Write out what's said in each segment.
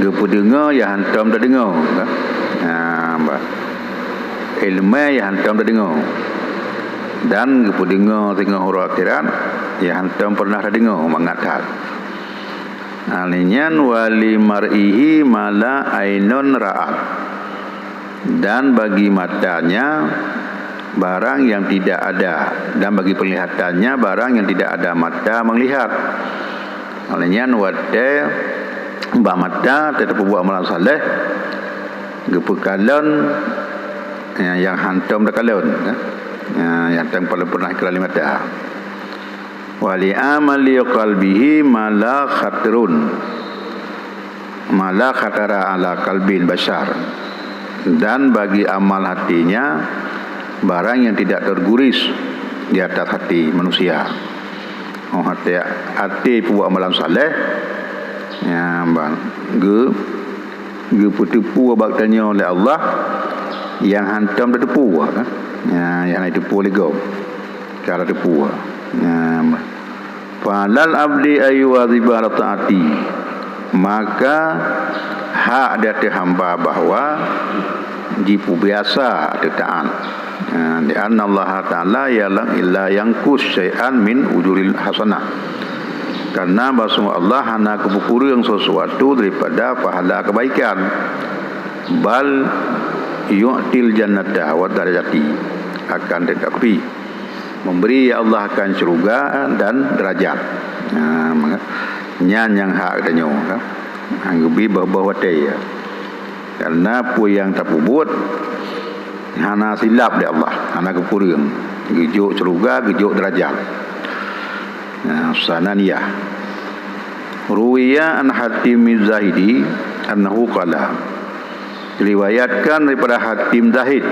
gepu dengar ya hantam dah dengar kan. Ilmu ya hantam dah dengar. Dan gepu dengar tengah huruf akhirat ya hantam pernah dah dengar mengatat. Alinyan wali mar'ihi mala ainun ra'at. Dan bagi matanya barang yang tidak ada, dan bagi penglihatannya barang yang tidak ada mata melihat. Alinyan wate mbak mata tetap buat amalan saleh gepekalon yang hantam dah kalon yang hantam paling pernah kelali mata. Wali amali qalbihi mala khatrun mala khatara ala qalbil bashar. Dan bagi amal hatinya barang yang tidak terguris di atas hati manusia. Hati buat amalan saleh ya bang ge putu baktanya oleh Allah yang hantam dah tepu kan. Yang itu tepu lego cara tepu falal abdi ayu waziba taati. Maka hak dari hamba bahwa jipu biasa taat. Di anna Allah Ta'ala yalang illa yangkus syai'an min ujuril hasanah. Karena bahwa Allah hanya kebukuru yang sesuatu daripada pahala kebaikan. Bal yu'til jannata wa darajati. Akan tetapi memberi ya Allah akan syurga dan derajat. Nyan yang hak danyo kan. Anggubi bahwa ya. Karena apa yang tak buat hana silap dia Allah, hana kepurung, gejuk syurga, gejuk derajat. Sananiyah. Ruwiya an Hatim Zahidi annahu qala. Diriwayatkan daripada Hatim Zahid.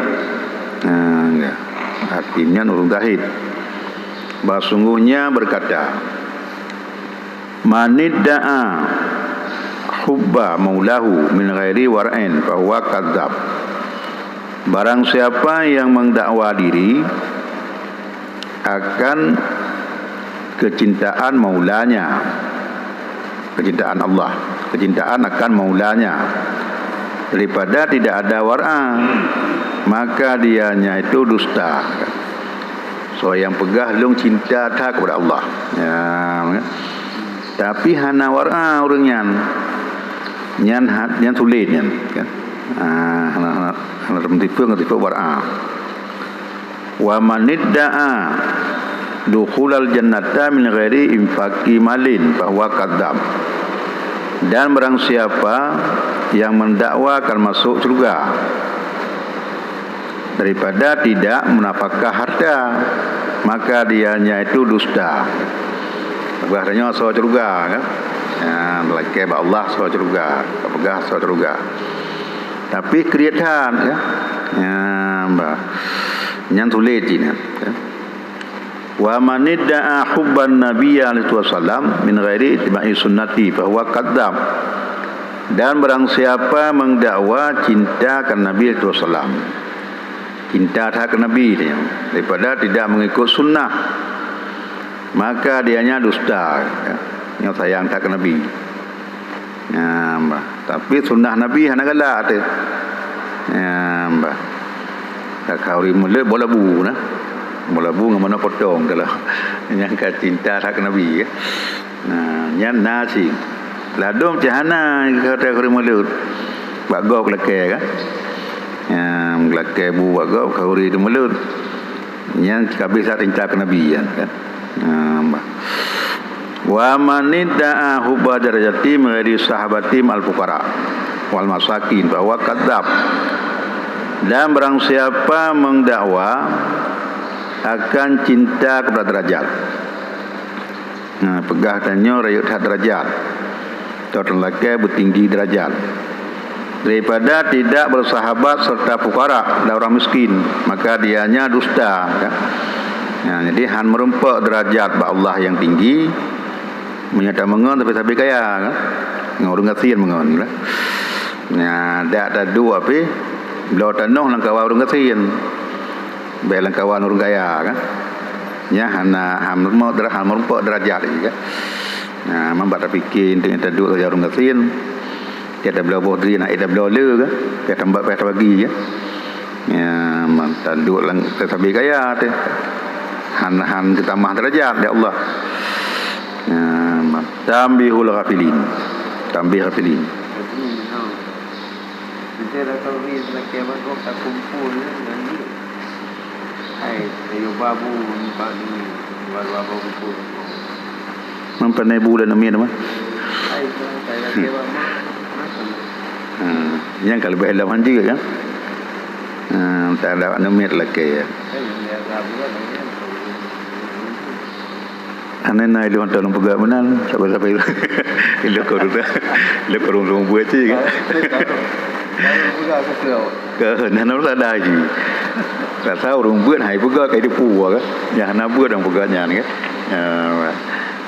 Hatimnya Nurul Zahid. Sungguhnya berkata, manidda'a hubba maulahu min ghairi war'in fa huwa kadzab. Barang siapa yang mendakwa diri akan kecintaan maulanya, kecintaan Allah, kecintaan akan maulanya daripada tidak ada war'a, maka dianya itu dusta. So yang pegah long cinta tak kepada Allah tapi hana war'a orangnya nyan sulit nyan kan. Hana tipe war'a. Wa manidda'a dukhulal jannata min ghairi infaqi malin bahwa kadzab. Dan barang siapa yang mendakwa akan masuk surga daripada tidak menafkah harta, maka dianya itu dusta. Bahasanya surga surga kan. Laki Allah surga surga, pegah surga surga. Tapi kelihatan ya. Yang sulit ini. Wa manidda'a hubban nabiyya alaihi wasallam min ghairi ittiba'i sunnati fa huwa kadzdzab. Dan barang siapa mendakwa cinta ke Nabi alaihi wasallam, cinta terhadap Nabi dia daripada tidak mengikut sunnah, maka dianya dusta ya. Yang sayang terhadap Nabi. Tapi sunnah Nabi hana galak tu. Kau rimule bola bu nah. Bola bu ngamana potong kalau yang cinta terhadap Nabi ya. Yang nasi. Ladum cahana kata rimule. Bagok leke kan. Leke bu bagok kau rimule. Yang kabisa cinta ke Nabi kan. Wa manidda'a hubba darajati dari sahabatim al-fuqara wal masakin bahwa kadzab. Dan barang siapa mendakwa akan cinta kepada derajat, pegah tanya rayut derajat, orang lelaki bertinggi derajat daripada tidak bersahabat serta fuqara dan orang miskin, maka dianya dusta kan? Jadi han merempak derajat Allah yang tinggi, menyata mengon tapi kaya kan, ngurung kasihan mengon lah. Dak dua api belau tanah lang kawan urang kasihan, belang kawan urang kaya kan. Hana ham merempak derajat juga. Membaca fikir dengan taduk urang kasihan. dia dah bela boh dia nak dah bela le ke dia tambah bagi ya tanduk lang tetapi kaya teh han ketamah derajat ya Allah tambihul ghafilin tambih ghafilin Kita kalau ni lelaki abang kau tak kumpul dengan ni. Hai, saya babu nampak ni, babu kumpul. Mempanai bulan amin apa? Hai, saya lelaki abang macam. Yang kalau berhelam juga kan? Tak ada amin lelaki ya. Saya lihat babu kan. Anak naik luar dalam pegang benar, sampai lekor rumah buat sih kan? Kalau pegang ke kau? Ke, nak ada lagi. Tak tahu rumah buat hai pegang kayak di puas kan? Yang nak buat orang pegangnya ni kan?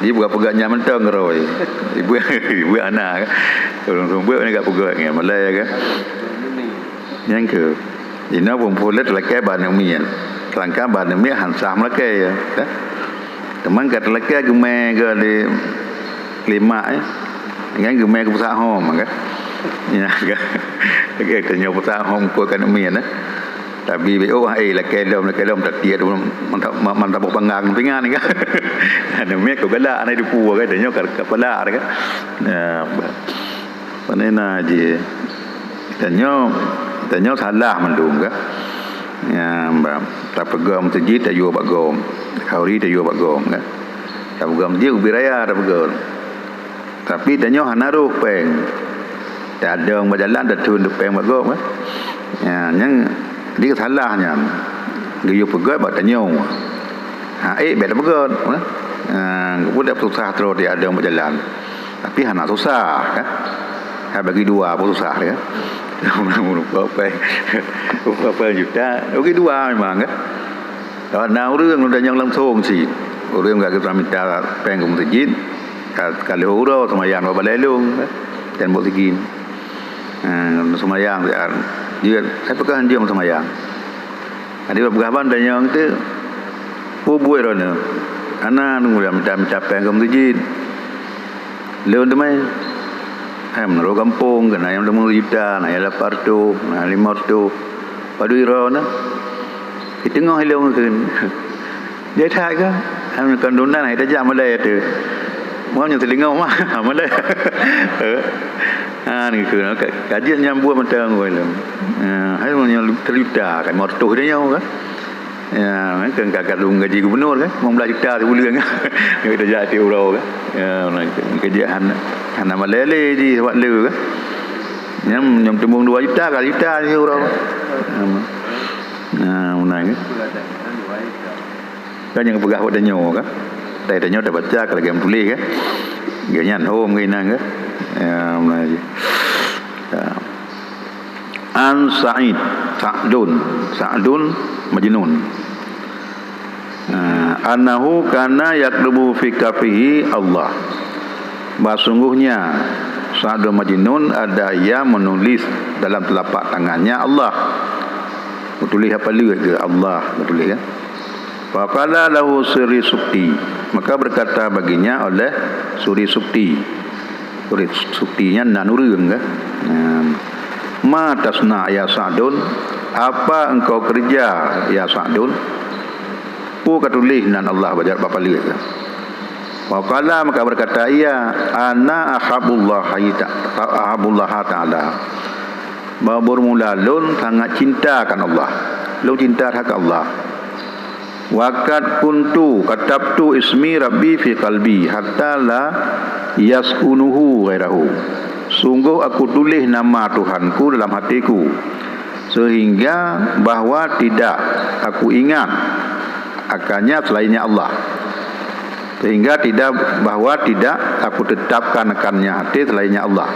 Dia bukan pegangnya mentang roy. Ibu anak kan? Orang buat ni kat pegang ni Malay kan? Yang ke, ini pun boleh terlekat bahan mian, terangkan bahan mian hansam lekat ya. Teman kat lelaki gemai ke di lima kan gemai ke pusat home kan ya ke tanya pusat home ko kan mian tapi bo lelaki dom tak dia mantap pangang pingan kan ada mian ko galak ni di puas kan tanya kepala kan panena je tanya salah mendung kan ya tak pegam masjid tak jual bagom hari tak jual bagom kan tak pegam dia ubi raya tak pegam tapi tanya hanaruh peng tak ada orang berjalan tak turun peng bagom kan ya yang dia salahnya dia pegam buat tanya bet pegam budak susah terus dia ada orang berjalan tapi hana susah kan bagi dua apa susah kan apa juta okey dua memang kan kalau nak orang udah yang langsung sih orang enggak kita minta peng ke masjid kalau orang semayang apa lelung dan buat segin semayang dia saya pegang dia semayang ada beberapa dan yang tu buat rona anak nunggu minta peng ke masjid leun tu mai menurut kampung kena yang 5 juta nak yang 8 tu nak 5 tu padu ira na di tengah hilong kan dia tak ke am kandunan hai tajak malai tu mau yang telinga mah malai ni ke kajian yang buat mentang goi lah hai yang terjuta kan motor dia nyau kan ya kan kakak lu gaji gubernur kan 15 juta sebulan kan kita jadi euro kan ya kerjaan anak malele je buat le kan nyam tembung 2 juta kali juta ni euro menang kan yang pegah buat danyo kan tai danyo dah baca kalau game tulis kan dia nyan home nang kan ya menang je an Sa'dun Majnun annahu kana yaktubu fi kafihi Allah sungguhnya Sa'dun Majnun ada yang menulis dalam telapak tangannya Allah tulis apa lihat ke Allah tulis kan faqala lahu suri sukti maka berkata baginya oleh suri sukti suktinya nanurung kan ma tasna ya Sa'dun apa engkau kerja ya Sa'dun katulis nan Allah bajar bapa lihat kan waqala maka berkata ia ana ahabullah ta'ala bahawa bermula lun sangat cintakan Allah lun cinta hak Allah waqad kuntu katabtu ismi rabbi fi qalbi hatta la yaskunuhu ghairahu sungguh aku tulis nama Tuhanku dalam hatiku sehingga bahawa tidak aku ingat akannya selainnya Allah sehingga bahawa tidak aku tetapkan akannya hati selainnya Allah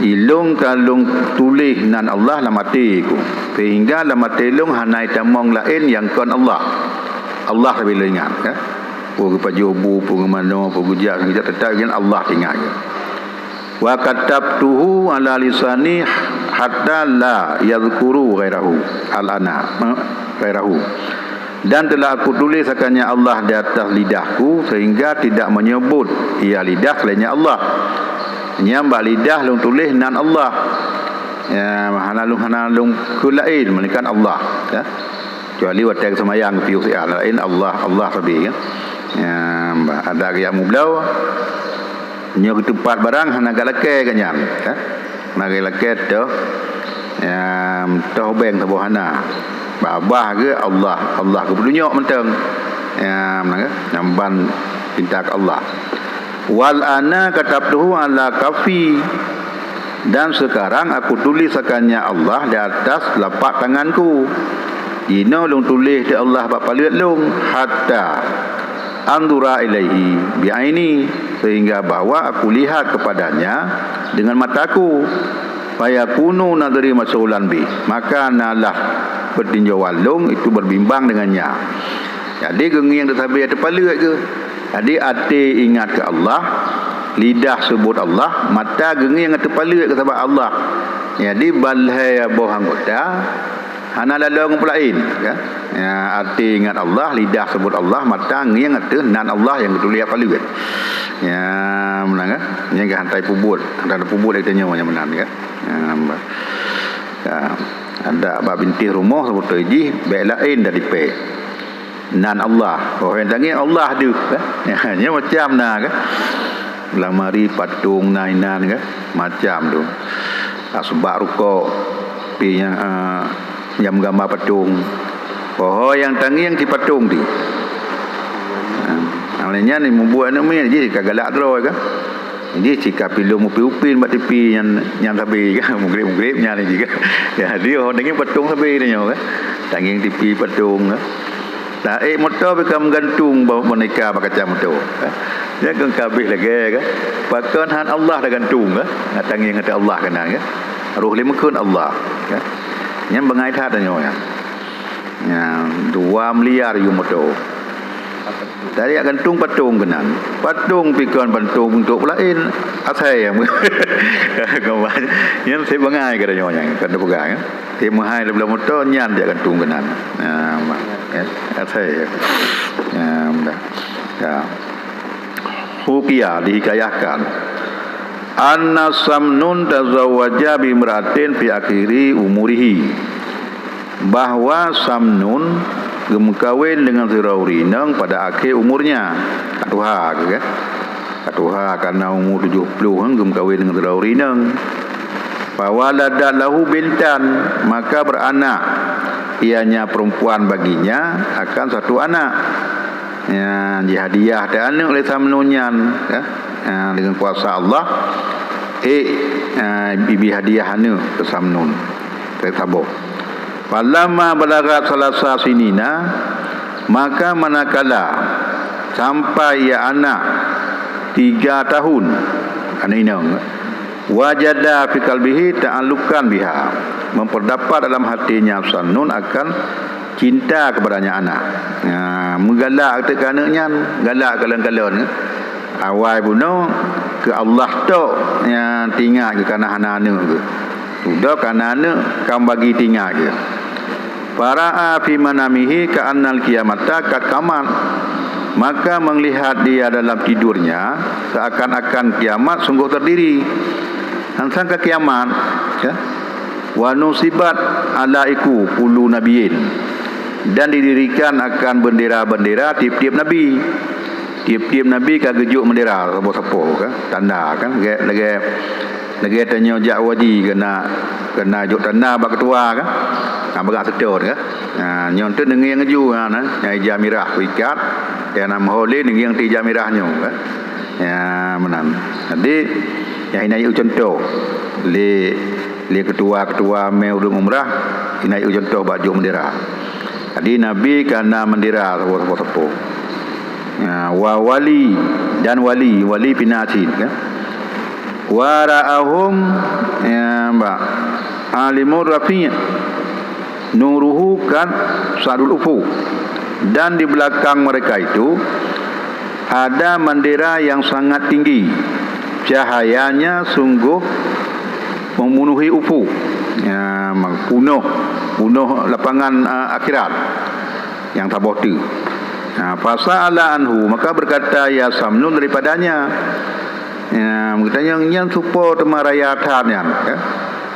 ilung kalung tulis nan Allah dalam hatiku sehingga dalam hati ilung hanai tamong lain yang kon Allah bila ingat kan pergi pajobu pergi mana pergi jak kita tetap dengan Allah ingat wa katabtuhu ala lisani hatta la yadhkuru ghairahu dan telah aku tulis akannya Allah di atas lidahku sehingga tidak menyebut ia lidah selainnya Allah nyam ba lidah long tulis nan Allah ya hanalung kulain melainkan Allah ya kecuali watang semayang piu si lain Allah sabi ya ada yang mublau nyo ke tempat barang hana galake kan nyam ya naga lake tu beng tabohana babah ke Allah ke dunyok menteng namban cinta ke Allah wal ana katabtuhu ala kafi, dan sekarang aku tulis akannya Allah di atas telapak tanganku. Ino long tulis di Allah bapa lihat long hatta andura ilaihi bi'aini, sehingga bahwa aku lihat kepadanya dengan mataku. Fayakunu nadri masulan bi, maka nalah bertinjau walung itu berbimbang dengannya. Jadi gengi yang tetapi ada pala ke. Jadi hati ingat ke Allah, lidah sebut Allah, mata gengi yang ada pala ke sebab Allah. Jadi balhai boh anggota hana lalong pulain ya. Ya, hati ingat Allah, lidah sebut Allah, mata gengi yang ada nan Allah yang ketuliak pala. Ya, menang kan? Yang hantai pubut, hantai pubut itu nyawa yang menang kan. Ya, ada bab bintih rumah sebutiji baik lain dari pe nan Allah orang tangi Allah dia kan ya macam nah kan lamari patung nainan kan macam tu asbab rukuk pi yang gambar patung yang tangi yang di patung di awalnya ni membuat ni jadi kagalak terus kan. Jadi jika pilih upi-upin mak tepi yang sabi kan mugrib-mugribnya ni juga. Ya dia orang dengan patung sabi dia kan. Tanging tepi patung. Tak motor bekam gantung boneka bakaca motor. Ya kan kabeh lagi kan. Pakan han Allah dah gantung kan. Tanging kata Allah kena kan. Ruh lima kun Allah kan. Yang bengai that nya ya. Ya 2 miliar you motor. Dari akan tung patung kenan. Patung pikon patung untuk lain asai yang kawan. Yang saya bangai kada nyonya kada pegang. Dia mahai lebih motor nyan dia akan tung kenan. Asai. Ya. Hukia dihikayahkan anna Samnun tazawwaja bi imratin fi akhiri umurihi, bahwa Samnun gemkawin dengan Ziraurineng pada akhir umurnya. Katuha ke kan? Katuha karena umur 70 kan gemkawin dengan Ziraurineng. Fawaladat lahu bintan, maka beranak ianya perempuan baginya akan satu anak. Ya, dihadiah dan anak oleh Samnunyan ya. Dengan kuasa Allah bibi hadiah anak ke Samnun. Tertabuk. Falamma balagat salasa sinina, maka manakala sampai ya anak 3 tahun aninang wajada fi qalbihi ta'alluqan biha, memperdapat dalam hatinya Samnun akan cinta kepadanya anak. Menggalak ketika anaknya galak kalon-kalon awal bunuh ke Allah tu yang tinggal ke kana anak ke sudah kana anak kam bagi tinggal ke fara'a fi manamihi ka'annal qiyamata qad qamat, maka melihat dia dalam tidurnya seakan-akan kiamat sungguh terdiri. Sangka kiamat ya. Wa nusibat alaiku kullu nabiyyin, dan didirikan akan bendera-bendera tiap-tiap nabi. Tiap-tiap nabi kagejuk bendera sapa-sapa kan tanda kan lagi tanya jak waji kena juk tanda bak ketua kan. Bagak sedor kan. Nyontot dengan yang ngeju nyai jamirah ikat ya nama hole dengan yang ti jamirahnya kan. Ya menan. Jadi yang ini contoh le ketua mai urung umrah ini contoh baju bendera. Jadi nabi karena bendera sapa-sapa. Ya wa wali dan wali pinasin kan. Wa ra'ahum ya mbak alimur rafi' nuruhu kan sadul ufu, dan di belakang mereka itu ada bendera yang sangat tinggi, cahayanya sungguh memenuhi ufu ya, punuh lapangan akhirat yang tabah tu. Fasa'ala anhu, maka berkata ya Samnun daripadanya, Berkata yang supo temaraya tan yang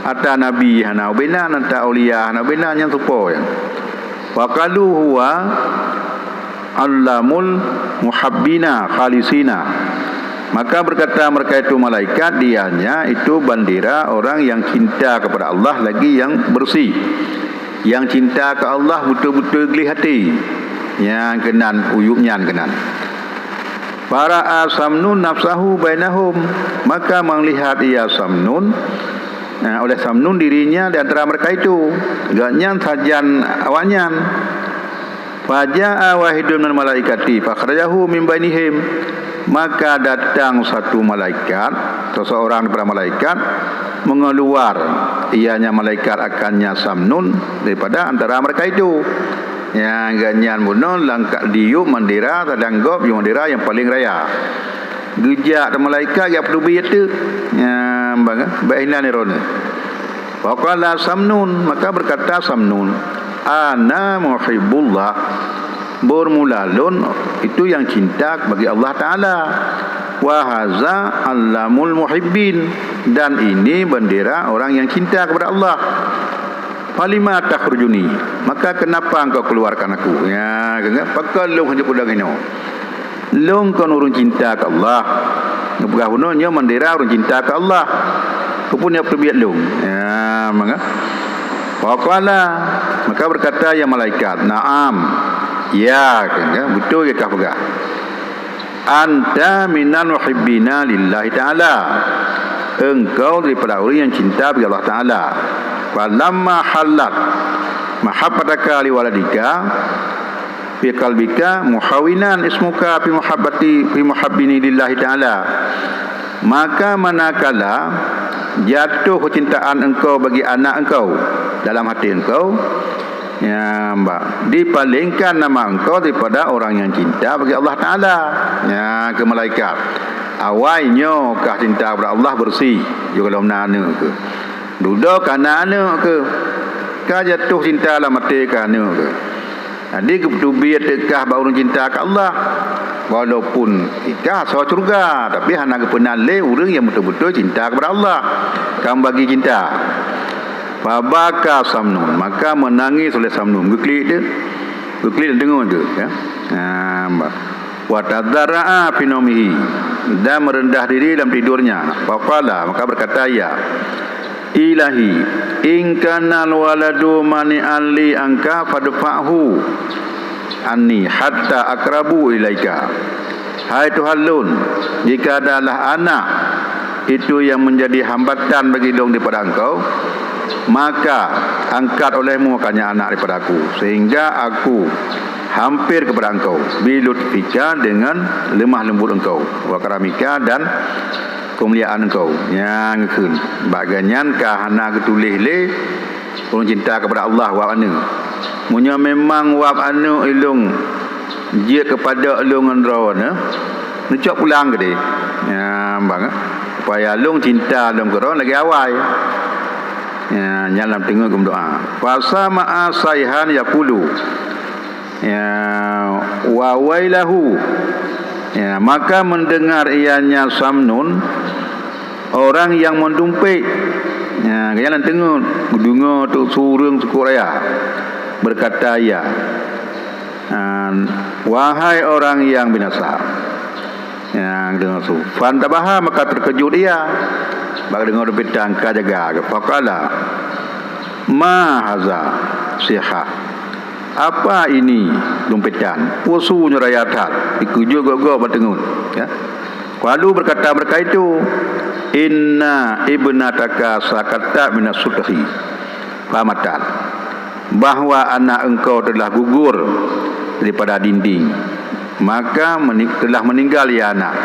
ata nabi hana bina nanta aulia hana bina yang supo yang wa qalu huwa allamul muhabbina khalisina. Maka berkata mereka itu malaikat, dianya itu bandera orang yang cinta kepada Allah lagi yang bersih, yang cinta ke Allah betul-betul geli hati, yang kenan uyuknya kenan. Para Samnun nafsahu bainahum, maka melihat ia Samnun, oleh Samnun dirinya di antara mereka itu, ganyan sajan awanyan. Faja'a wahidun min malaikati fakhrajahu min bainihim, maka datang satu malaikat, seseorang daripada malaikat mengeluar ianya malaikat akannya Samnun daripada antara mereka itu. Yang ganyan bunuh langkah diuk mandira tadanggop yang mandira yang paling raya. Gejak dan malaikat yang perlu biatu. Ya bang, baiklah ni rona. Waqala Samnun, maka berkata Samnun, ana muhibbullah, bermulalun itu yang cinta bagi Allah Ta'ala. Wa haza allamul muhibbin, dan ini bendera orang yang cinta kepada Allah. Falima takhrujuni, maka kenapa engkau keluarkan aku? Ya, pakal long hanya pudang ini. Long kau urun cinta ke Allah. Ngapakah hunonnya bendera orang cinta ke Allah. Kau punya perbiat long. Ya, waqala, maka berkata ya malaikat, na'am, ya, betul ke kah? Anta minal muhibbina lillahi ta'ala, engkau daripada orang yang cinta bagi Allah Ta'ala. Falamma halat mahabbataka liwaladika fi qalbika muhawinan ismuka fi muhabbini lillahi ta'ala, maka manakala jatuh kecintaan engkau bagi anak engkau dalam hati engkau, ya mbak, dipalingkan nama engkau daripada orang yang cinta bagi Allah Ta'ala, ya, ke malaikat. Awalnya kah cinta kepada Allah bersih juga dalam nana ke duduk kana anak ke kah jatuh cinta dalam hati kana ke. Jadi ketubiat dekah baru cinta ke Allah, walaupun ikah sahaja surga, tapi hana ke penale orang yang betul-betul cinta kepada Allah kamu bagi cinta. Fabaka Samnun, maka menangis oleh Samnun. Geklik dia, geklik dengar tu, ya. Wa tadzara'a fi naumihi, dan merendah diri dalam tidurnya. Faqala, maka berkata ya ilahi in kana waladu mani'an li anka fadfa'hu anni hatta akrabu ilaika. Hai Tuhanun, jika adalah anak itu yang menjadi hambatan bagi dong daripada engkau, maka angkat olehmu makanya anak daripada aku, sehingga aku hampir kepada engkau, bilutfika, dengan lemah lembut engkau, wa karamika, dan kemuliaan engkau. Yang kun baganyan kahana ketulih le orang cinta kepada Allah wa anu. Munya memang wa anu ilung dia kepada ilung androna, necok pulang ke dia. Ya bang, supaya ilung cinta ilung keron lagi awal. Ya, nyalam tengok doa. Fasa ma'a sayhan yaqulu, ya wa wailahu, ya, maka mendengar ianya Samnun orang yang mendumpik, ya, jalan tengok dengar tu surung suku raya, berkata ya, wahai orang yang binasa, yang dengar tu fantabaha, maka terkejut dia. Bagi dengar petang ka jaga faqala ma haza siha, apa ini dumpetan pusunya rayatat dikujur gogok bertengun, ya. Lalu berkata mereka itu, inna ibnataka sakata minas sudhi famatan, bahwa anak engkau telah gugur daripada dinding, maka telah meninggal ya anak.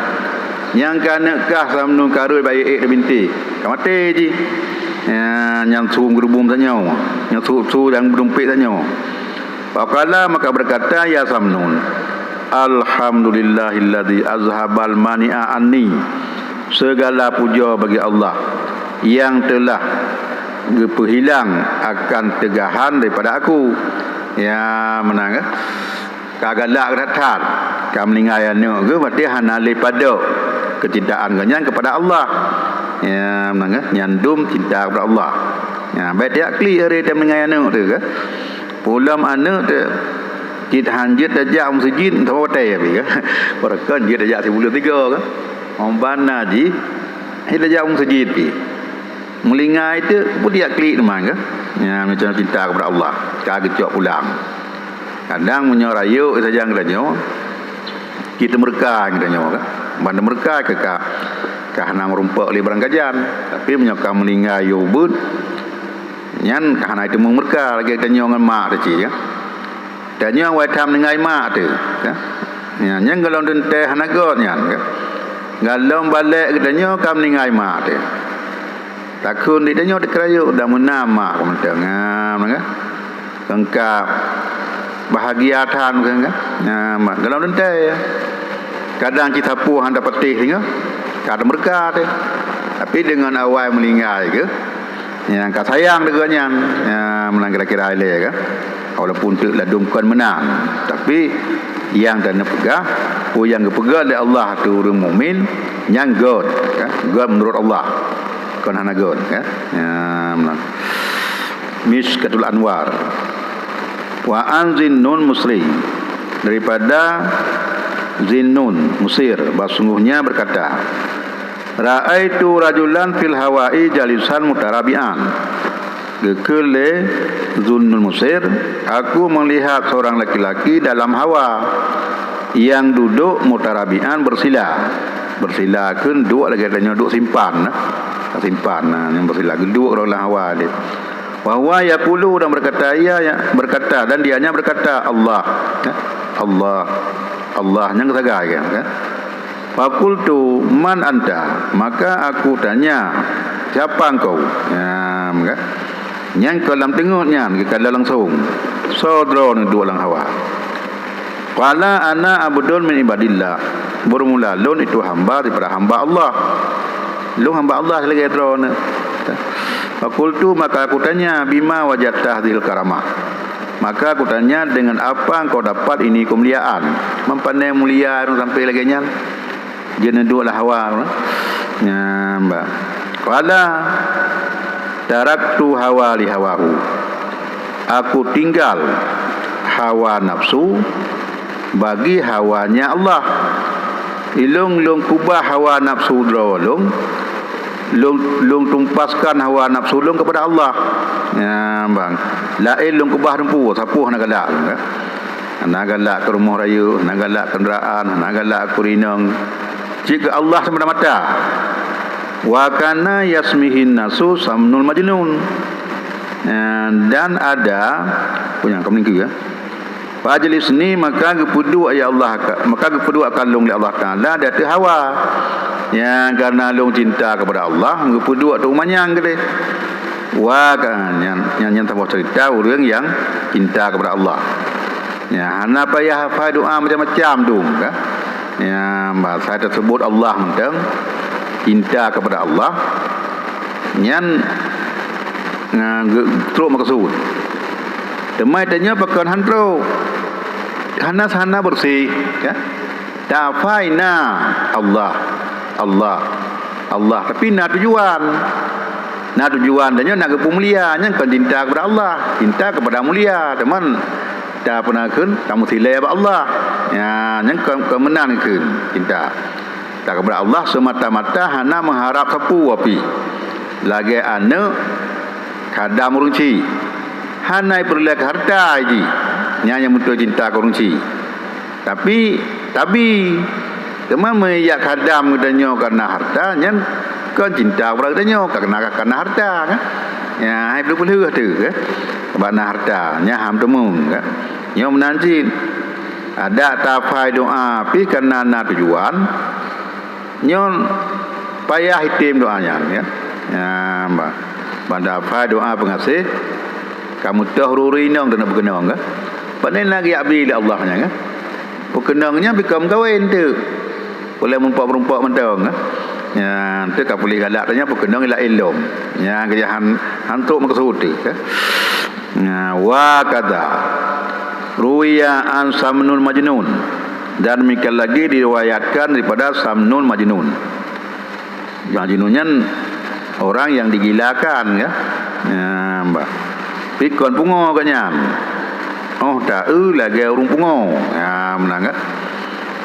Yang kanakah Samnun karut baik binti kamate ji, ya, yang su gerubum tanya, yang su dan berdumpik tanya. Faqala, maka berkata ya Samnun, alhamdulillahilladzi azhabal mani'a anni, segala puja bagi Allah yang telah berhilang akan tegahan daripada aku. Ya menang ke kagalak ratat kam ningai anu ke berarti hana lepada kecintaan ganyan kepada Allah. Ya, menang nyandum cinta kepada Allah. Ya, baik dia clear dia mendengar anak tu ke. Pulam anak tu kita hanjit dajak masjid tahu tai abi ke. Barakan dia dajak 13 ke. Ombana ji dia dajak masjid pi. Melingai itu pun dia klik teman ke. Ya, macam cinta kepada Allah. Kagak cok pulang. Kadang menyorayuk saja katanya. Kita mereka katanya ke. Banda mereka ke kahana merumpak li barang kajan. Tapi menyokang melingai yubut. Nyan kahana itu mereka lagi katanya dengan mak tu ya. Dan yang wai tham dengan mak tu. Ya, nyan kalau dente hanagot nyan ke. Galong balik katanya kam melingai mak tu. Takun di danyo dekrayo dah menama kementang kan engkap bahagia tan kan mak kalau dente kadang kita puh handa petih hingga kadang berkat tapi dengan awal melingai ke yang ka sayang dengannya menang kira-kira ile kan walaupun tu ladumkan menang tapi yang dan pegah yang pegang oleh Allah tu orang mukmin yang god kan god menurut Allah kon hanagon kan Miskatul Anwar wa an Zinnun Musri daripada Zinnun Musir sungguhnya berkata ra'aitu rajulan fil hawa'i jalisan mutarabian gekele Zinnun Musir aku melihat seorang laki-laki dalam hawa yang duduk mutarabian bersila kan duduk lagi katanya duduk simpan yang bersila duduk dalam hawa dia bahwa yaqulu dan berkata berkata dan dianya berkata Allah yang kesagai kan faqultu man anta maka aku tanya siapa engkau kan yang dalam tengoknya kala langsung sodro duduk dalam hawa qala ana abdun min ibadillah bermula lun itu hamba daripada hamba Allah lu hamba Allah lagi drone. Fakultu maka aku tanya bima wajadta hadhil karamah. Maka aku tanya dengan apa engkau dapat ini kemuliaan? Mempandai mulia sampai lagi nyan. Dia duduklah hawa. Ya, mbak. Qala taraktu hawa li hawahu. Aku tinggal hawa nafsu bagi hawanya Allah. Ilung kubah hawa nafsu drolong lung tumpaskan hawa nafsu lung kepada Allah. Ya bang. Lain lung kubah dempu sapuh nak galak. Nak galak ke rumah raya, nak galak kenderaan, nak galak ke rinang. Jika Allah semata-mata. Wa kana yasmihin nasu samnul majnun. Dan ada punya kamu ni ya. Fajlis ni maka gepudu ya Allah maka gepudu akan long li Allah Taala dia tu hawa yang karena long cinta kepada Allah gepudu tu manyang gede wa kan yang tahu cerita orang yang cinta kepada Allah ya hana payah hafal doa macam-macam tu kan ya saya tersebut Allah mentang cinta kepada Allah yang teruk maksud temai tanya pakan handro hana bersih ya tafaina Allah tapi nak tujuan dan nak ke mulia nya kan cinta kepada Allah cinta kepada mulia teman tak pernah kun kamu silai kepada Allah ya nya kemenang kun cinta tak kepada Allah semata-mata hana mengharap sapu api lagi anak kadam runci hanai perlek harta ji nyanya betul cinta korunci tapi teman meyak kadam katanya karena harta nyan kan cinta kepada katanya karena harta kan ya hai perlu tu kan karena harta nya ham temung kan nyom nanti ada tafai doa pi karena na tujuan nyon payah hitim doanya ya banda fa doa pengasih kamu tahruri nang dan berkenang kan panen lagi abdi Allah nya kan berkenangnya bikam kawin tu boleh mempak-mempak mentang kan ya tu tak boleh galak tanya berkenang ila ilum ya kejahan hantuk maksud kan ya wa kada ruya an samnul majnun Dan demikian lagi diriwayatkan daripada Samnun Majnun. Majnunnya orang yang digilakan ya. Mbak. Pikon pungo kanya. Oh tak lagi orang pungo. Ya menang kan.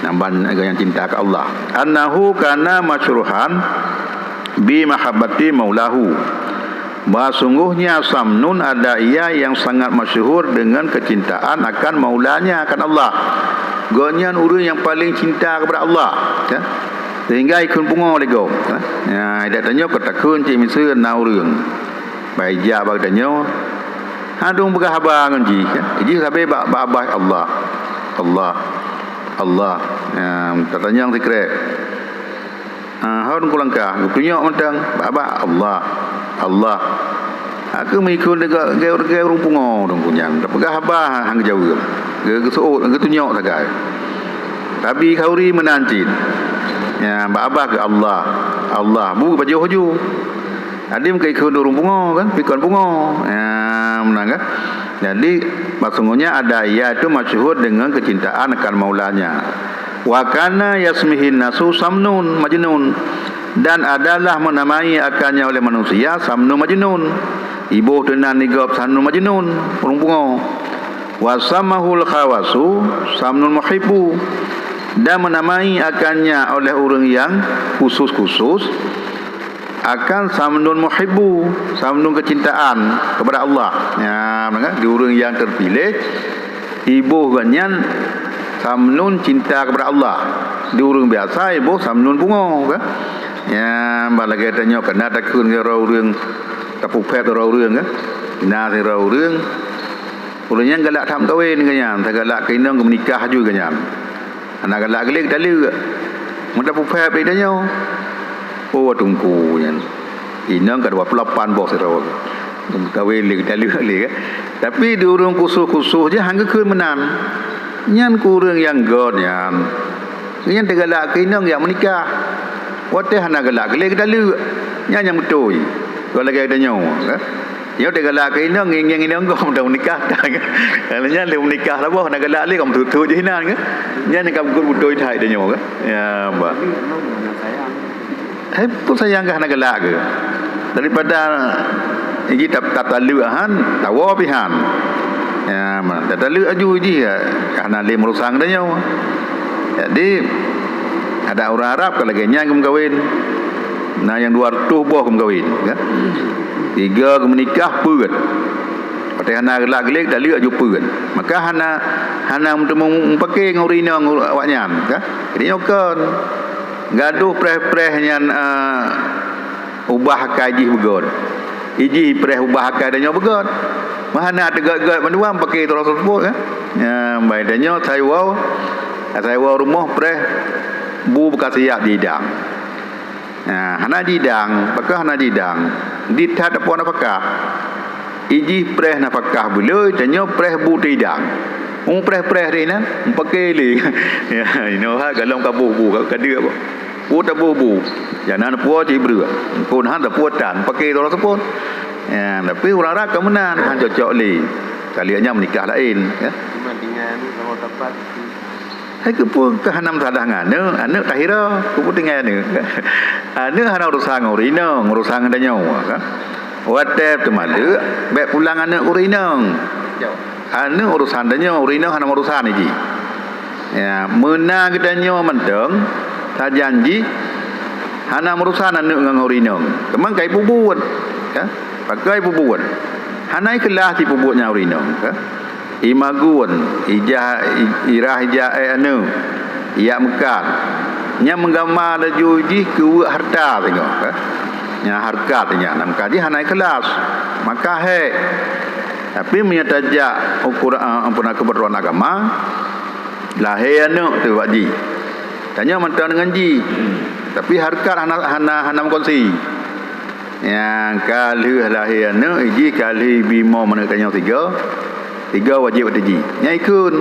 Namban yang cinta ke Allah. Annahu kana masyruhan bi mahabbati maulahu. Bahawa sungguhnya Samnun ada ia yang sangat masyhur dengan kecintaan akan maulanya, akan Allah. Gonyan urang yang paling cinta kepada Allah ya. Sehingga ikut pungo lego ya ida tanyo ketakun cik misu na urang bai ja bag tanyo hadung begah abang ji ya ji sabe ba abah Allah Allah Allah katanya yang dikre haun kulangka tunyo mentang ba Allah Allah aku mengikut dekat orang pungo dong kunyan begah abah hang jauh ke suut ke tunyok sagai tapi kauri menancin ya abah ke Allah Allah bu baju haju adim ke ikut orang pungo kan pikon pungo ya menang kan jadi maksudnya ada ia itu masyhur dengan kecintaan akan maulanya wa kana yasmihin nasu Samnun Majnun dan adalah menamai akannya oleh manusia Samnun Majnun ibu tenan nigop Samnun Majnun orang pungo wasamahul khawasu Samnun Muhibbu dan menamai akannya oleh orang yang khusus-khusus akan Samnun Muhibbu, Samnun kecintaan kepada Allah ya maka di orang yang terpilih ibu ganyan Samnun cinta kepada Allah di orang biasa ibu Samnun pungo kan ya balage tanya kena takun ke orang kapupet orang kan na se orang ulanya galak tham kahwin kanya, galak kena menikah juga kanya. Anak galak gelik dalu. Mun dapat phep dia nyo. Oh tungku nya. Inang ka 28 bos ro. Kahwin lik dalu lik. Tapi di urang kusuh-kusuh je hang keun menan. Nyan kurang yang god nyan. Nyan galak kena yang menikah. Wate hana galak gelik dalu. Nyan yang betul. Kalau lagi ada nyo, ya dia galak ke inang ngeng ini engkau dah menikah kan. Kalau nya dia menikah lah boh nak galak le kamu tutu je hinan kan. Nya nak kamu betul thai dia nyo kan. Ya mbak. Pun sayang kah nak galak ke. Daripada ini tak lalu han tawa pihan. Ya mbak. Tak lalu aju je karena le merusang dia nyo. Jadi ada orang Arab kalau genya kamu kahwin. Nah yang 200 boh kamu kahwin kan. 3 ke menikah peut. Patai hana gelak-gelik dak liuk jumpa kan. Maka hana pakai ngurina awaknya kan. Jadi nyokon gaduh preh-preh nyan ubah kaji begon. Iji preh ubah kai danyo begon. Mahana tegak-tegak menuam pakai terus sebut kan. Ya baik danyo saya wow rumah preh bu bekas siap didang. Nah, hana didang, pakah hana didang. Dithat apa napakah? Iji preh napakah bule, tanyo preh bu didang. Preh-preh rena, pakai le. Ya, ino ha galong kabuh bu ka dia apa. Bu tabuh bu. Jangan puo ci bru. Pun han tapuo tan, pakai toro sepon. Ya, tapi orang rak kemenan han cocok le. Kaliannya menikah lain, ya. Dengan sama tepat Hai kepu kehanam sadangan anu tahira kepu tinggal anu anu hana urusan urinong urusan danyo kan watep temade baik pulang anu urinong anu urusan danyo urinong hana urusan iki ya mena gedanyo menteng ta janji hana urusan anu ngang urinong kemang kai bubuat ya pakai bubuat hana kelah ti bubuatnya urinong kan imagun irah anu ia mekan nya menggambar juji ke harta tengok nya harkat nya nam kaji hanai kelas maka tapi menyataja ukuran ampun keperluan agama lahir anu tu waji tanya mantan dengan ji tapi harkat hana kongsi yang kali lahir anu iji kali bimo menekanya 3 wajib wajib nyai kun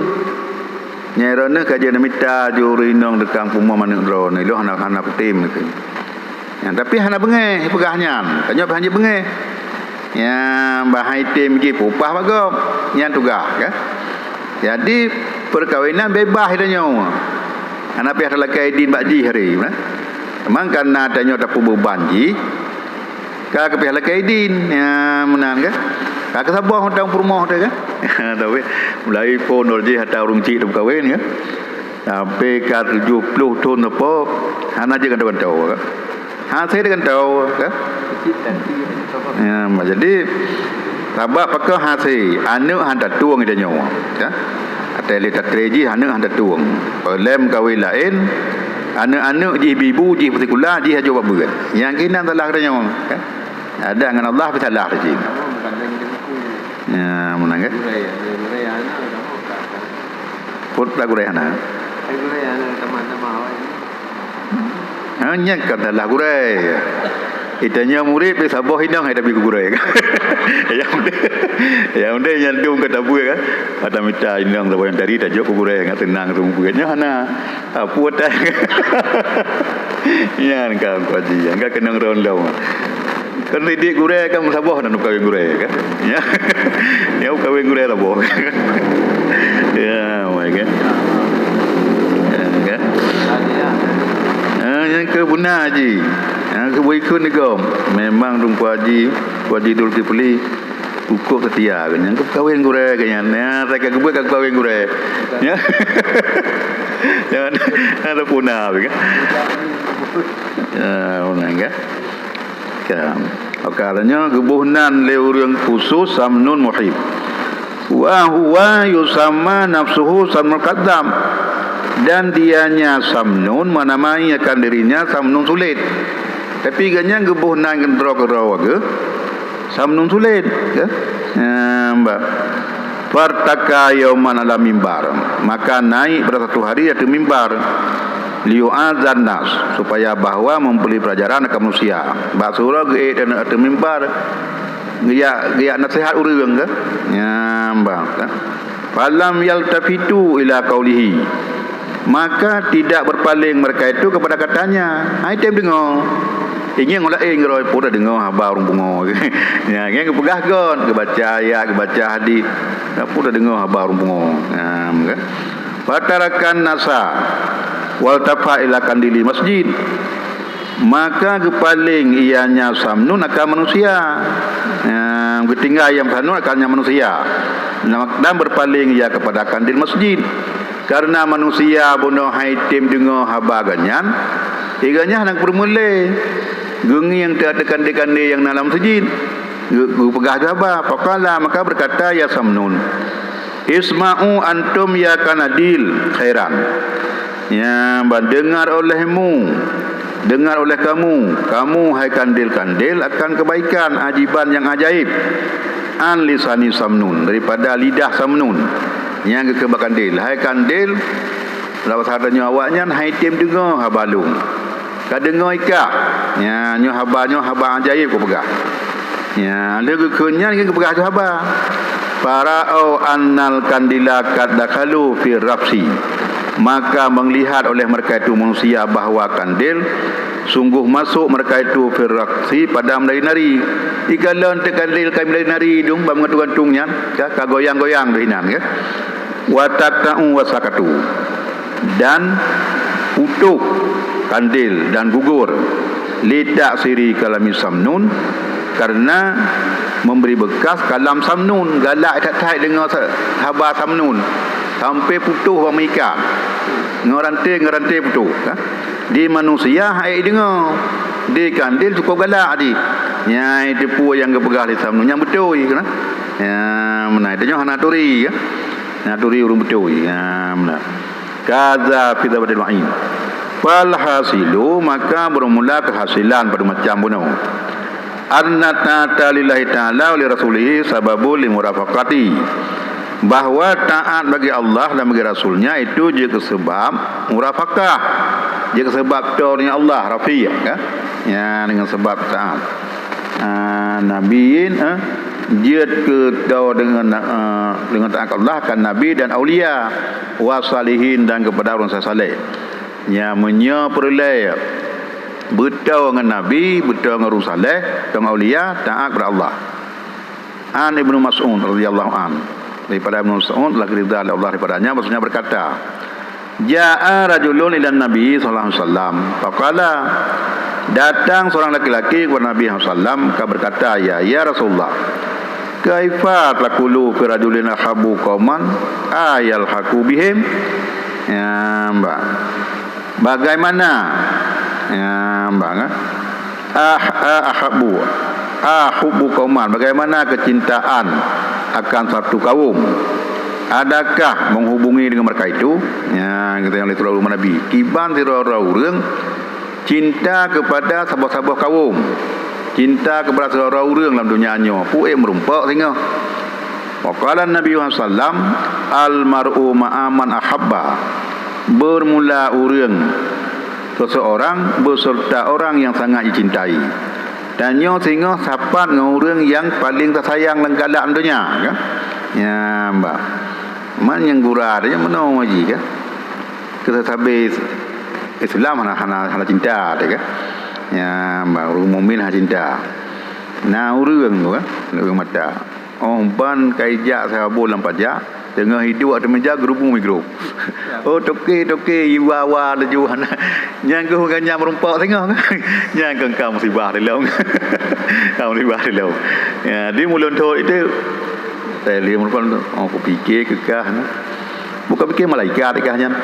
nyai rona kajian mita jurinong dekang puma manuk drone lo hana putim ke yang tapi hana bengeh pegahnya tanya hanya bengeh yang bahai tim gi pupah bagop yang tugah kan jadi perkawinan bebas dia nyawa anak pihak dalam kaidin bakji hari nah memang karena adanya tak beban ji ka ke pihak kaidin ya menang kan ka sabah hutang rumah tu kan tapi mulai pon je hata urung cik tu kahwin kan sampai ka 70 tahun apa hana je kan tahu kan ha saya dengan tahu kan ya jadi sebab pakai hasil anak hantar tuang dia nyawa ya atau letak treji anak hantar tuang lem kahwin lain anak-anak ji ibu ji particular ji hajo buat yang kena salah dia nyawa kan ada dengan Allah bersalah ji ya menang kan put lagu rehana hanya kata lagu reh itanya murid pe sabah hidang ada biku gurai kan yang udah yang dum kata buat kan ada minta hidang sabah yang dari tajok gurai ngat tenang tu buatnya hana puat dah ya kan kaji enggak kenang rondo kan didik gurai kan sabah dan kawin gurai kan ya kawin gurai lah boh ya my god ya yang ke benar haji yang ke berikut ni kau memang rumpu haji Dul Kifli ukur setia kan yang ke kahwin gurai kan yang saya ke buat ke kahwin gurai ya jangan ada punah kan ya menang kan akarnya kebuhnan leurang khusus samnun muhib wa huwa yusamma nafsuhu samnul qaddam dan dianya samnun menamai akan dirinya samnun sulit tapi ganya gebuhnan gendro ke samnun sulit ke mbak fartaka yauman ala mimbar maka naik pada satu hari atas mimbar liu'adzan nas supaya bahwa memberi pelajaran kepada manusia basura ge dan atas mimbar dia nasihat urang ke mbak falam yaltafitu ila qaulihi maka tidak berpaling mereka itu kepada katanya hai tem dengar ingin ngolah ngeroi pun dengar habar urang bungo ya ingin kepegah gon kebaca ayat kebaca hadis pun dengar habar urang bungo kan fatarakan nasa wal tafa ila kandili masjid maka kepaling ianya samnun akan manusia ketinggal ayam samnun akannya manusia dan berpaling ia kepada kandil masjid karena manusia bunuh haitim dengar habar ganyan iganya nak bermula gengi yang tekan yang dalam masjid pegah habar faqala maka berkata ya samnun isma'u antum ya kanadil khairan ya dengar olehmu dengar oleh kamu hai kandil-kandil akan kebaikan ajiban yang ajaib an lisani samnun daripada lidah samnun yang kebakandil hai kandil lawas hadanya awaknya hai tim dengar habalung ka dengar ikak ya nyo habar ajaib ko pegah ya le kenya ke pegah habar para au annal kandila kad dakalu fi rafsi maka melihat oleh mereka itu manusia bahawa kandil sungguh masuk mereka itu firraksi pada menari-nari ikalan tekandil kami menari-nari dong bang gantung-gantungnya ka goyang-goyang behinan kan wa taqa'u wa sakatu dan utuh kandil dan gugur lidak siri kalami samnun karena memberi bekas kalam samnun galak tak dengar habar samnun sampai putuh orang ikan ngerantai putuh di manusia hai dengar di kandil cukup galak di nyai tipu yang kepegah di samnun yang betul kan ya menai dia hana turi ya naturi urung betul ya benar kaza fi dabadil ma'in wal hasilu maka bermula kehasilan pada macam bunuh annata lillahi ta'ala wa li rasulih sababul limurafaqati bahawa taat bagi Allah dan bagi Rasulnya itu juga sebab murafaqah juga sebab tornya Allah rafiq ya dengan sebab taat nabiin dia ke dengan taat Allah kan nabi dan aulia wasalihin dan kepada orang saleh nya menyeperlai betul dengan nabi betul dengan orang saleh dan aulia taat kepada Allah an Ibnu Mas'ud radhiyallahu an daripada Ibnu Mas'ud la ridha Allah daripadanya maksudnya berkata Ja'a rajulun ila Nabi sallallahu alaihi wasallam. Faqala, datang seorang laki-laki kepada Nabi sallallahu alaihi wasallam, berkata, ya Rasulullah, kaifa taqulu fi rajulin ahabbu qauman ayal haqu bihim? Ya, Mbak. Bagaimana? Ya, Mbak. Ahabbu qauman, bagaimana kecintaan akan satu kaum? Adakah menghubungi dengan mereka itu? Ya, kita yang lihat Nabi. Kiban sira-sira urang cinta kepada sahabat-sahabat kaum. Cinta kepada sira-sira urang dalam dunia nya. Puik merumpak sehingga. Waqala Nabi sallam, al mar'u ma'aman ahabba. Bermula urang seseorang beserta orang yang sangat dicintai. Dan nyo sehingga sahabat dengan orang yang paling tersayang dan galak dunia, kan? Ya, Mbak. Man yang gura dia menau ngaji, kan? Kita habis Islam hana cinta dia, kan? Ya, Mbak, orang mukmin hana cinta. Nah, orang tu, kan? Orang mata. Oh, ban kaijak sahabat lampajak. Tengah hidup ada meja gerubung mikro. Oh, toke iwa ada juan. Yang kau kan yang merumpak tengok. Yang kau musibah di laung. Kau musibah di laung. Ya, di mulut tu itu saya lihat merupakan aku fikir kekah. Bukan fikir malaikat dekahnya.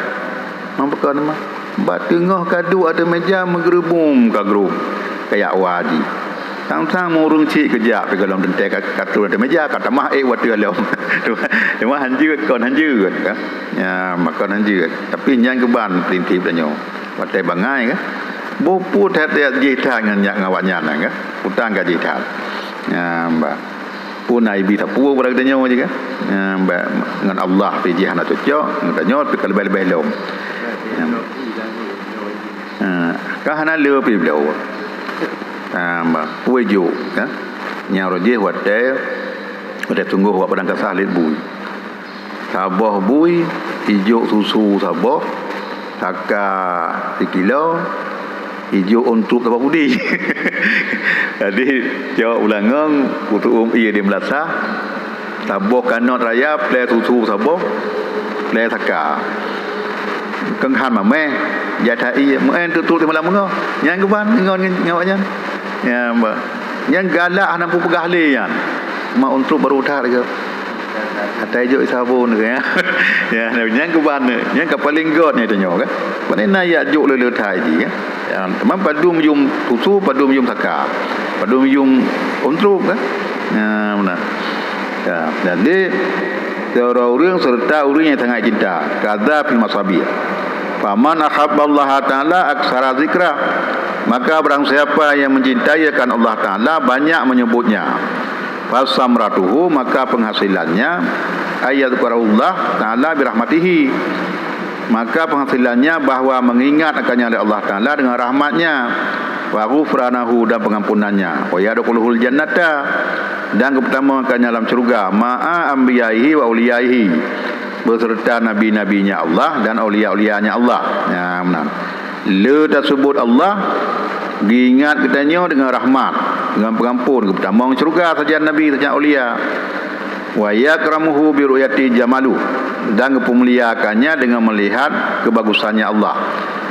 Mampukan mah. Bat tengah kadu ada meja menggerubung ka gerub. Kayak wadi. Tang-tang murung cik kejap pergi dalam dentai katul ada meja kata mah watu dalam. Cuma hanjut kon hanjut kan. Ya makan hanjut. Tapi yang keban perintip danyo. Watai bangai kan. Bopu tak jita dengan yang ngawanya kan. Utang ka jita. Ya mbak. Punai bi tapu pada danyo je kan. Ya mbak dengan Allah pi jihana cocok, danyo pi lebih-lebih lom. Kahana le pi blau. Puejo kan nya roje hotel tunggu buat padang kasah lit bui sabah bui hijau susu sabah taka 1 kilo hijau untuk sabah budi. Jadi jawab ulangan kutu ia dia melasa sabah kanot raya play susu sabah play taka kenghan mà mẹ giải thai mà em tu malam mengo yang keban ngon ngawanya ya mbak yang galak anak pu pegahlian ma untuk berutar ke atai jo sabun ke ya ya yang keban yang paling god ni tanyo kan panena ya jo le thai ji ya teman padum yum tusu padum yum saka padum yum untuk kan ya benar ya jadi orang serta orang yang sangat cinta kadza fil masabi. Faman ahabballaha ta'ala aksara zikra, maka barang siapa yang mencintai akan Allah Ta'ala banyak menyebutnya. Fasamratuhu, maka penghasilannya ayat Allah Ta'ala birahmatihi, maka penghasilannya bahwa mengingat akannya oleh Allah Ta'ala dengan rahmatnya. Wa ghufranahu, dan pengampunannya. Wa yadkhuluhul jannata, dan kepertamaannya dalam surga ma'a anbiyaihi wa auliyaihi, beserta nabi-nabinya Allah dan aulia-aulianya Allah. Ya benar. Le tersebut Allah diingat katanya dengan rahmat, dengan pengampun, kepertamaan surga saja nabi saja aulia. Wa yakramuhu bi ru'yati jamalu, dan kemuliakannya dengan melihat kebagusannya Allah.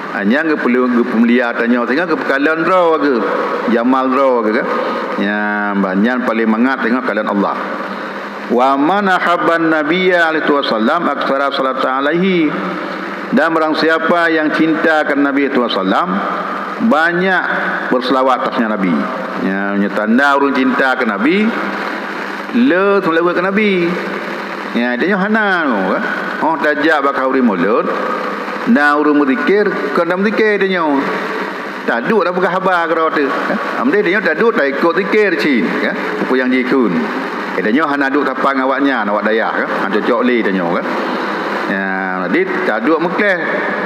Hanya kemuliaannya tengok kepekalan raw ke jamal raw ke. Ya banyak paling mangat tengok kalian Allah. Wa man ahabban nabiyya alaihi wasallam aktsara salat alaihi, dan barang siapa yang cinta akan Nabi SAW banyak berselawat atasnya Nabi. Ya tanda orang cinta akan Nabi le selawat ke Nabi. Ya dia hana kan. Oh tajak bakal uri mulut na urung berzikir kena berzikir dia. Tak duk dah buka khabar kau tu. Amde dia tak duk tak ikut zikir cin kan. Apa yang jikun. Dia hana duk tapang awaknya awak daya kan. Ada cok li dia kan. Ya, jadi tak duk mekeh.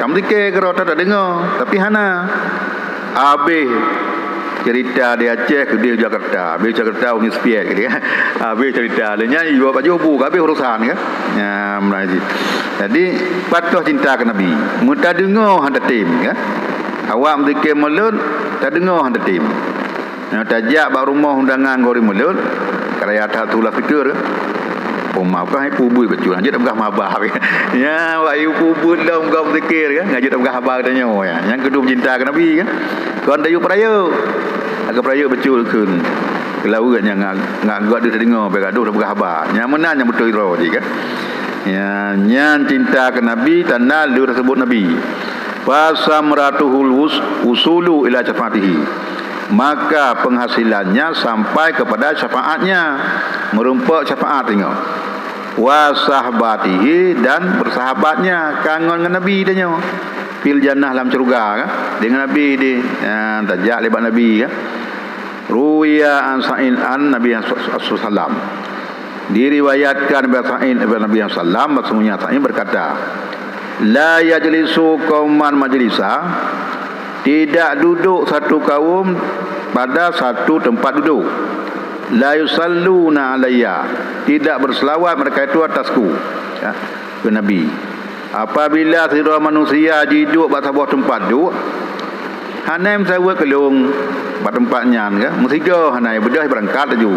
Tak zikir kau tak dengar, tapi hana. Habis cerita dia Aceh ke dia Jakarta. Habis Jakarta Uni Spiek ke dia. Habis cerita dia nyanyi buat baju bu, habis urusan kan. Ya, Melayu. Jadi patuh cinta ke Nabi. Muta dengar handa tim kan. Awak zikir mulut tak dengar handa tim. Ya, tajak bak rumah undangan gori mulut. Karaya tak tulah fikir. Umar kan pubui betul aja dak begah mabah ya wa yu pubut dah gam zikir kan ngaji dak begah habar tanya ya yang kedua cinta ke nabi kan kon dayu peraya agak peraya betul kun kalau yang ngak gak dia dengar bergaduh dak begah habar yang mana yang betul ro je kan ya nyan cinta ke nabi tanal dia tersebut nabi fasamratuhul usulu ila syafaatihi maka penghasilannya sampai kepada syafaatnya merumpak syafaat tengok wa sahbatihi dan bersahabatnya kangen dengan nabi dia fil jannah dalam syurga kan dengan nabi dia tajak lebat nabi kan ruya an sa'in an nabi sallallahu diriwayatkan dari nabi sallallahu maksudnya sa'in berkata la yajlisu qauman majlisa tidak duduk satu kaum pada satu tempat duduk la yusalluna alayya tidak berselawat mereka itu atasku ya, ke nabi apabila sira manusia duduk pada sebuah tempat duduk hanai msawa kelung pada tempatnya kan mestiga hanai bedah berangkat laju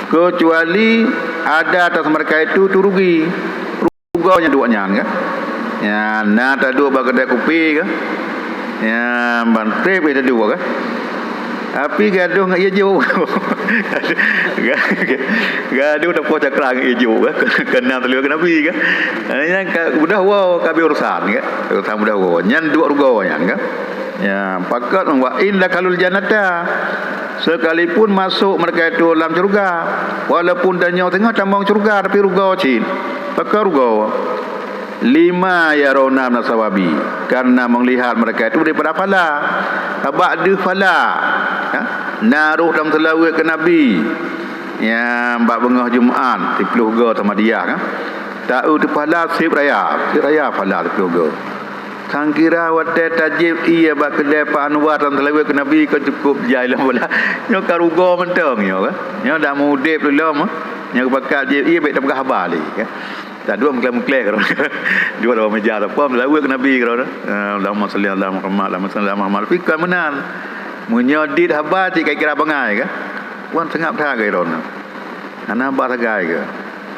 kecuali ada atas mereka itu rugi ruganya duanya kan ya na tak duduk pada kedai kopi kan ya bantai beda dua kan tapi gaduh ngak hijau gaduh dak po cakra ngak hijau kan kena telu ke nabi kan yang budah wow kabe urusan kan urusan budah wow nyan dua rugo yang kan ya pakat wa illa kalul jannata sekalipun masuk mereka itu dalam syurga walaupun danyo tengah tambang syurga tapi rugo cin pakat rugo lima yarona nasawabi karena melihat mereka itu daripada fala ba'du fala naruh dalam selawat ke nabi ya bab bengah jumaat 10 ga sama dia kan tahu tu fala sip raya fala 10 ga sang kira wate tajib iya bak kedai Pak Anwar dalam selawat ke nabi kau cukup jailah bola nyo karugo mentong nyo kan nyo dak mudip dulu nyo bakal jib iya baik dak berkhabar ni kan tak dua mengklaim-mengklaim kan dua dalam meja apa melawat ke nabi kan Allahumma salli ala Muhammad Allahumma salli ala Muhammad fikir menan menyodit habar cik kira bangai kan wan sengap dah ke ron ana ba sagai ke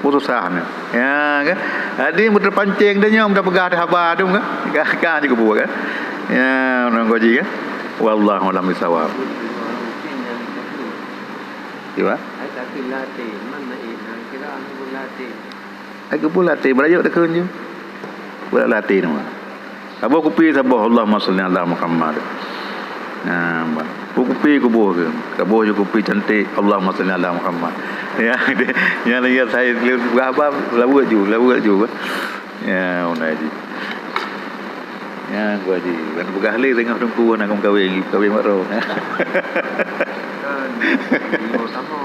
putusahnya ya kan adi muter pancing dia nyom dah pegah dah habar tu kan kan juga buat kan ya orang goji kan wallahu alam bisawab Iwa aku pun latih berajuk tak kunju buat latih nama abah kupi sabah Allahumma salli ala Muhammad kupi kubuh ke kubuh juga kupi cantik Allahumma salli ala Muhammad ya yang lagi saya berapa lawat juga ya ona ji ya gua ji kan begahli tengah tungku nak kawin maro kan sama